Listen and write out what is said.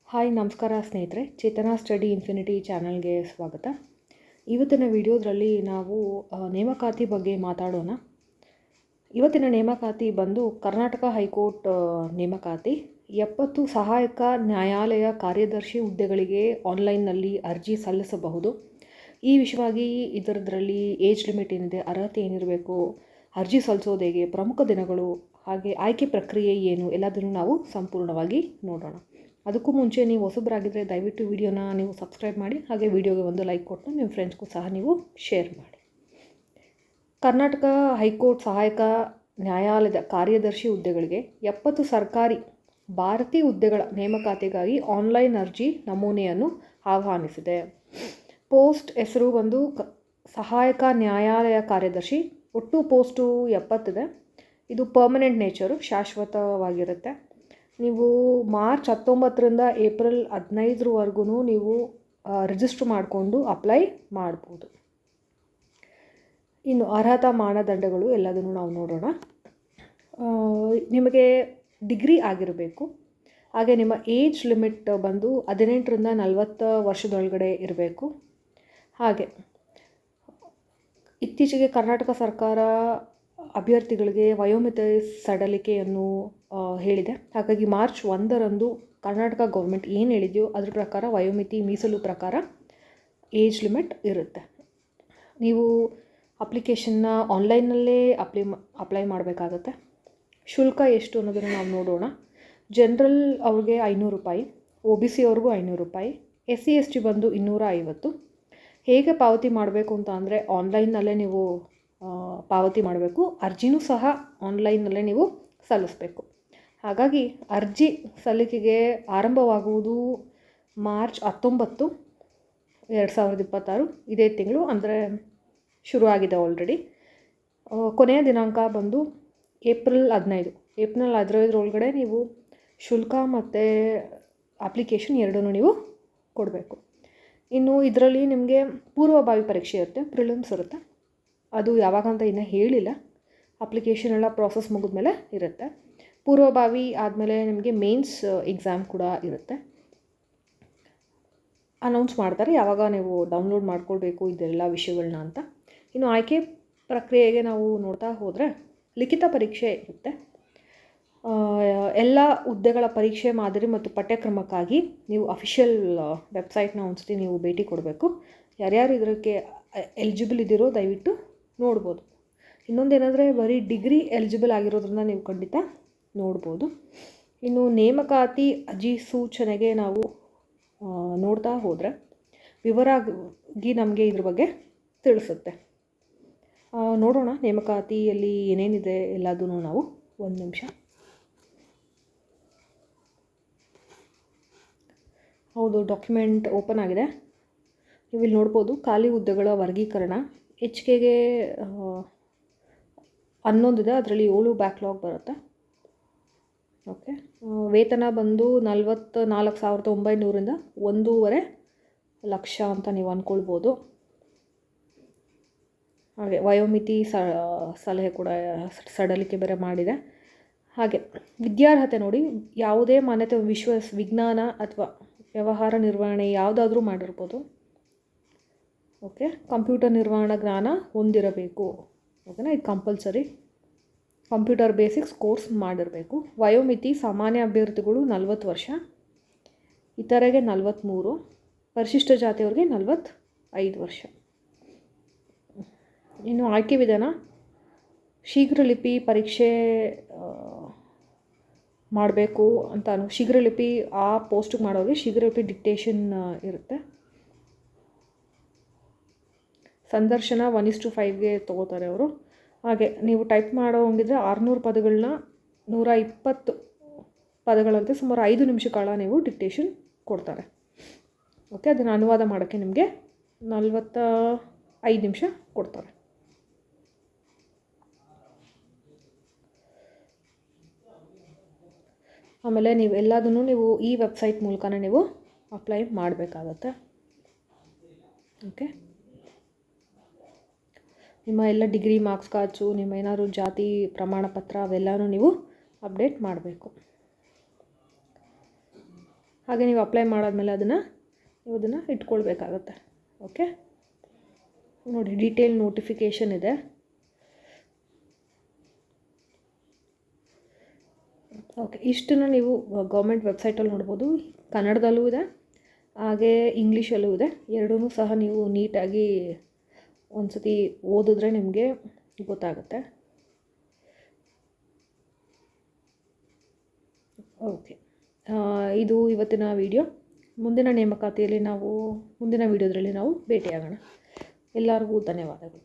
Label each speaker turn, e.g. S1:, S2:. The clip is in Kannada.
S1: ಹಾಯ್ ನಮಸ್ಕಾರ ಸ್ನೇಹಿತರೆ, ಚೇತನ ಸ್ಟಡಿ ಇನ್ಫಿನಿಟಿ ಚಾನಲ್ಗೆ ಸ್ವಾಗತ. ಇವತ್ತಿನ ವಿಡಿಯೋದ್ರಲ್ಲಿ ನಾವು ನೇಮಕಾತಿ ಬಗ್ಗೆ ಮಾತಾಡೋಣ. ಇವತ್ತಿನ ನೇಮಕಾತಿ ಬಂದು ಕರ್ನಾಟಕ ಹೈಕೋರ್ಟ್ ನೇಮಕಾತಿ 70 ಸಹಾಯಕ ನ್ಯಾಯಾಲಯ ಕಾರ್ಯದರ್ಶಿ ಹುದ್ದೆಗಳಿಗೆ ಆನ್ಲೈನ್ನಲ್ಲಿ ಅರ್ಜಿ ಸಲ್ಲಿಸಬಹುದು. ಈ ವಿಷಯವಾಗಿ ಇದರಲ್ಲಿ ಏಜ್ ಲಿಮಿಟ್ ಏನಿದೆ, ಅರ್ಹತೆ ಏನಿರಬೇಕು, ಅರ್ಜಿ ಸಲ್ಲಿಸೋದು ಹೇಗೆ, ಪ್ರಮುಖ ದಿನಗಳು, ಹಾಗೆ ಆಯ್ಕೆ ಪ್ರಕ್ರಿಯೆ ಏನು ಎಲ್ಲದನ್ನು ನಾವು ಸಂಪೂರ್ಣವಾಗಿ ನೋಡೋಣ. ಅದಕ್ಕೂ ಮುಂಚೆ ನೀವು ಹೊಸಬರಾಗಿದ್ದರೆ ದಯವಿಟ್ಟು ವಿಡಿಯೋನ ನೀವು ಸಬ್ಸ್ಕ್ರೈಬ್ ಮಾಡಿ, ಹಾಗೆ ವಿಡಿಯೋಗೆ ಒಂದು ಲೈಕ್ ಕೊಟ್ಟು ನಿಮ್ಮ ಫ್ರೆಂಡ್ಸ್ಗೂ ಸಹ ನೀವು ಶೇರ್ ಮಾಡಿ. ಕರ್ನಾಟಕ ಹೈಕೋರ್ಟ್ ಸಹಾಯಕ ನ್ಯಾಯಾಲಯದ ಕಾರ್ಯದರ್ಶಿ ಹುದ್ದೆಗಳಿಗೆ 70 ಸರ್ಕಾರಿ ಭಾರತೀಯ ಹುದ್ದೆಗಳ ನೇಮಕಾತಿಗಾಗಿ ಆನ್ಲೈನ್ ಅರ್ಜಿ ನಮೂನೆಯನ್ನು ಆಹ್ವಾನಿಸಿದೆ. ಪೋಸ್ಟ್ ಹೆಸರು ಬಂದು ಸಹಾಯಕ ನ್ಯಾಯಾಲಯ ಕಾರ್ಯದರ್ಶಿ. ಒಟ್ಟು ಪೋಸ್ಟು 70 ಇದೆ. ಇದು ಪರ್ಮನೆಂಟ್ ನೇಚರು, ಶಾಶ್ವತವಾಗಿರುತ್ತೆ. ನೀವು ಮಾರ್ಚ್ 19ರಿಂದ ಏಪ್ರಿಲ್ 15ರವರೆಗೂ ನೀವು ರಿಜಿಸ್ಟ್ರ್ ಮಾಡಿಕೊಂಡು ಅಪ್ಲೈ ಮಾಡ್ಬೋದು. ಇನ್ನು ಅರ್ಹತಾ ಮಾನದಂಡಗಳು ಎಲ್ಲದನ್ನು ನಾವು ನೋಡೋಣ. ನಿಮಗೆ ಡಿಗ್ರಿ ಆಗಿರಬೇಕು. ಹಾಗೆ ನಿಮ್ಮ ಏಜ್ ಲಿಮಿಟ್ ಬಂದು 18ರಿಂದ 40 ವರ್ಷದೊಳಗಡೆ ಇರಬೇಕು. ಹಾಗೆ ಇತ್ತೀಚೆಗೆ ಕರ್ನಾಟಕ ಸರ್ಕಾರ ಅಭ್ಯರ್ಥಿಗಳಿಗೆ ವಯೋಮಿತಿ ಸಡಿಲಿಕೆಯನ್ನು ಹೇಳಿದೆ. ಹಾಗಾಗಿ ಮಾರ್ಚ್ 1ರಂದು ಕರ್ನಾಟಕ ಗೌರ್ಮೆಂಟ್ ಏನು ಹೇಳಿದೆಯೋ ಅದ್ರ ಪ್ರಕಾರ ವಯೋಮಿತಿ ಮೀಸಲು ಪ್ರಕಾರ ಏಜ್ ಲಿಮಿಟ್ ಇರುತ್ತೆ. ನೀವು ಅಪ್ಲಿಕೇಶನ್ನ ಆನ್ಲೈನಲ್ಲೇ ಅಪ್ಲೈ ಮಾಡಬೇಕಾಗತ್ತೆ. ಶುಲ್ಕ ಎಷ್ಟು ಅನ್ನೋದನ್ನು ನಾವು ನೋಡೋಣ. ಜನರಲ್ ಅವ್ರಿಗೆ 500 ರೂಪಾಯಿ, OBC ಅವ್ರಿಗೂ 500 ರೂಪಾಯಿ, SC ST ಬಂದು 250. ಹೇಗೆ ಪಾವತಿ ಮಾಡಬೇಕು ಅಂತ ಅಂದರೆ ಆನ್ಲೈನ್ನಲ್ಲೇ ನೀವು ಪಾವತಿ ಮಾಡಬೇಕು. ಅರ್ಜಿನೂ ಸಹ ಆನ್ಲೈನ್ನಲ್ಲೇ ನೀವು ಸಲ್ಲಿಸಬೇಕು. ಹಾಗಾಗಿ ಅರ್ಜಿ ಸಲ್ಲಿಕೆಗೆ ಆರಂಭವಾಗುವುದು ಮಾರ್ಚ್ 19, 2026 ಇದೇ ತಿಂಗಳು, ಅಂದರೆ ಶುರುವಾಗಿದೆ ಆಲ್ರೆಡಿ. ಕೊನೆಯ ದಿನಾಂಕ ಬಂದು ಏಪ್ರಿಲ್ 15. ಏಪ್ರಿಲ್ 15ರೊಳಗಡೆ ನೀವು ಶುಲ್ಕ ಮತ್ತು ಅಪ್ಲಿಕೇಶನ್ ಎರಡನ್ನೂ ನೀವು ಕೊಡಬೇಕು. ಇನ್ನು ಇದರಲ್ಲಿ ನಿಮಗೆ ಪೂರ್ವಭಾವಿ ಪರೀಕ್ಷೆ ಇರುತ್ತೆ, ಪ್ರಿಲಿಮ್ಸ್ ಇರುತ್ತೆ. ಅದು ಯಾವಾಗಂತ ಇನ್ನೂ ಹೇಳಿಲ್ಲ. ಅಪ್ಲಿಕೇಶನ್ ಎಲ್ಲ ಪ್ರಾಸೆಸ್ ಮುಗಿದ್ಮೇಲೆ ಇರುತ್ತೆ. ಪೂರ್ವಭಾವಿ ಆದಮೇಲೆ ನಿಮಗೆ ಮೇನ್ಸ್ ಎಕ್ಸಾಮ್ ಕೂಡ ಇರುತ್ತೆ. ಅನೌನ್ಸ್ ಮಾಡ್ತಾರೆ ಯಾವಾಗ ನೀವು ಡೌನ್ಲೋಡ್ ಮಾಡ್ಕೊಳ್ಬೇಕು ಇದೆಲ್ಲ ವಿಷಯಗಳನ್ನ ಅಂತ. ಇನ್ನು ಆಯ್ಕೆ ಪ್ರಕ್ರಿಯೆಗೆ ನಾವು ನೋಡ್ತಾ ಹೋದರೆ ಲಿಖಿತ ಪರೀಕ್ಷೆ ಇರುತ್ತೆ. ಎಲ್ಲ ಹುದ್ದೆಗಳ ಪರೀಕ್ಷೆ ಮಾದರಿ ಮತ್ತು ಪಠ್ಯಕ್ರಮಕ್ಕಾಗಿ ನೀವು ಅಫಿಷಿಯಲ್ ವೆಬ್ಸೈಟ್ನ ಒಂದ್ಸತಿ ನೀವು ಭೇಟಿ ಕೊಡಬೇಕು. ಯಾರ್ಯಾರು ಇದಕ್ಕೆ ಎಲಿಜಿಬಲ್ ಇದ್ದೀರೋ ದಯವಿಟ್ಟು ನೋಡ್ಬೋದು. ಇನ್ನೊಂದೇನೆಂದರೆ ಬರೀ ಡಿಗ್ರಿ ಎಲಿಜಿಬಲ್ ಆಗಿರೋದ್ರಿಂದ ನೀವು ಖಂಡಿತ ನೋಡ್ಬೋದು. ಇನ್ನು ನೇಮಕಾತಿ ಅಧಿಸೂಚನೆಗೆ ನಾವು ನೋಡ್ತಾ ಹೋದರೆ ವಿವರವಾಗಿ ನಮಗೆ ಇದ್ರ ಬಗ್ಗೆ ತಿಳಿಸುತ್ತೆ. ನೋಡೋಣ ನೇಮಕಾತಿಯಲ್ಲಿ ಏನೇನಿದೆ ಎಲ್ಲದೂ ನಾವು. ಒಂದು ನಿಮಿಷ. ಹೌದು, ಡಾಕ್ಯುಮೆಂಟ್ ಓಪನ್ ಆಗಿದೆ. ನೀವು ಇಲ್ಲಿ ನೋಡ್ಬೋದು ಖಾಲಿ ಹುದ್ದೆಗಳ ವರ್ಗೀಕರಣ. HKಗೆ 11 ಇದೆ, ಅದರಲ್ಲಿ 7 ಬ್ಯಾಕ್ಲಾಗ್ ಬರುತ್ತೆ. ಓಕೆ. ವೇತನ ಬಂದು 44,900ರಿಂದ 1.5 ಲಕ್ಷ ಅಂತ ನೀವು ಅಂದ್ಕೊಳ್ಬೋದು. ಹಾಗೆ ವಯೋಮಿತಿ ಸಲಹೆ ಕೂಡ ಸಡಿಲಿಕೆ ಬೇರೆ ಮಾಡಿದೆ. ಹಾಗೆ ವಿದ್ಯಾರ್ಹತೆ ನೋಡಿ, ಯಾವುದೇ ಮಾನ್ಯತೆ ವಿಜ್ಞಾನ ಅಥವಾ ವ್ಯವಹಾರ ನಿರ್ವಹಣೆ ಯಾವುದಾದ್ರೂ ಮಾಡಿರ್ಬೋದು. ಓಕೆ. ಕಂಪ್ಯೂಟರ್ ನಿರ್ವಹಣಾ ಜ್ಞಾನ ಹೊಂದಿರಬೇಕು. ಓಕೆನಾ, ಇದು ಕಂಪಲ್ಸರಿ. ಕಂಪ್ಯೂಟರ್ ಬೇಸಿಕ್ಸ್ ಕೋರ್ಸ್ ಮಾಡಿರಬೇಕು. ವಯೋಮಿತಿ ಸಾಮಾನ್ಯ ಅಭ್ಯರ್ಥಿಗಳು 40 ವರ್ಷ, ಇತರೆಗೆ 43, ಪರಿಶಿಷ್ಟ ಜಾತಿಯವ್ರಿಗೆ 45 ವರ್ಷ. ಇನ್ನು ಆಯ್ಕೆ ವಿಧಾನ, ಶೀಘ್ರ ಲಿಪಿ ಪರೀಕ್ಷೆ ಮಾಡಬೇಕು ಅಂತ ಶೀಘ್ರ ಲಿಪಿ ಆ ಪೋಸ್ಟಿಗೆ ಮಾಡೋರಿಗೆ ಶೀಘ್ರ ಲಿಪಿ ಡಿಕ್ಟೇಷನ್ ಇರುತ್ತೆ. ಸಂದರ್ಶನ 1:5ಗೆ ತೊಗೋತಾರೆ ಅವರು. ಹಾಗೆ ನೀವು ಟೈಪ್ ಮಾಡೋ ಹಂಗಿದ್ರೆ 600 ಪದಗಳನ್ನ 120 ಪದಗಳಂತೆ ಸುಮಾರು 5 ನಿಮಿಷ ಕಾಲ ನೀವು ಡಿಕ್ಟೇಷನ್ ಕೊಡ್ತಾರೆ. ಓಕೆ. ಅದನ್ನು ಅನುವಾದ ಮಾಡೋಕ್ಕೆ ನಿಮಗೆ 45 ನಿಮಿಷ ಕೊಡ್ತಾರೆ. ಆಮೇಲೆ ನೀವು ಎಲ್ಲದನ್ನು ನೀವು ಈ ವೆಬ್ಸೈಟ್ ಮೂಲಕನೇ ನೀವು ಅಪ್ಲೈ ಮಾಡಬೇಕಾಗತ್ತೆ. ಓಕೆ. ನಿಮ್ಮ ಎಲ್ಲ ಡಿಗ್ರಿ ಮಾರ್ಕ್ಸ್ ಕಾರ್ಡ್ಸು, ನಿಮ್ಮ ಏನಾದರೂ ಜಾತಿ ಪ್ರಮಾಣ ಪತ್ರ ಅವೆಲ್ಲನೂ ನೀವು ಅಪ್ಡೇಟ್ ಮಾಡಬೇಕು. ಹಾಗೆ ನೀವು ಅಪ್ಲೈ ಮಾಡಾದ್ಮೇಲೆ ನೀವು ಅದನ್ನು ಇಟ್ಕೊಳ್ಬೇಕಾಗತ್ತೆ. ಓಕೆ, ನೋಡಿ ಡೀಟೇಲ್ ನೋಟಿಫಿಕೇಷನ್ ಇದೆ. ಓಕೆ, ಇಷ್ಟನ್ನು ನೀವು ಗೌರ್ಮೆಂಟ್ ವೆಬ್ಸೈಟಲ್ಲಿ ನೋಡ್ಬೋದು. ಕನ್ನಡದಲ್ಲೂ ಇದೆ, ಹಾಗೆ ಇಂಗ್ಲೀಷಲ್ಲೂ ಇದೆ. ಎರಡೂ ಸಹ ನೀವು ನೀಟಾಗಿ ಒಂದು ಸತಿ ಓದಿದ್ರೆ ನಿಮಗೆ ಗೊತ್ತಾಗುತ್ತೆ. ಓಕೆ, ಇದು ಇವತ್ತಿನ ವಿಡಿಯೋ. ಮುಂದಿನ ನೇಮಕಾತಿಯಲ್ಲಿ ಮುಂದಿನ ವಿಡಿಯೋದ್ರಲ್ಲಿ ನಾವು ಭೇಟಿಯಾಗೋಣ. ಎಲ್ಲರಿಗೂ ಧನ್ಯವಾದಗಳು.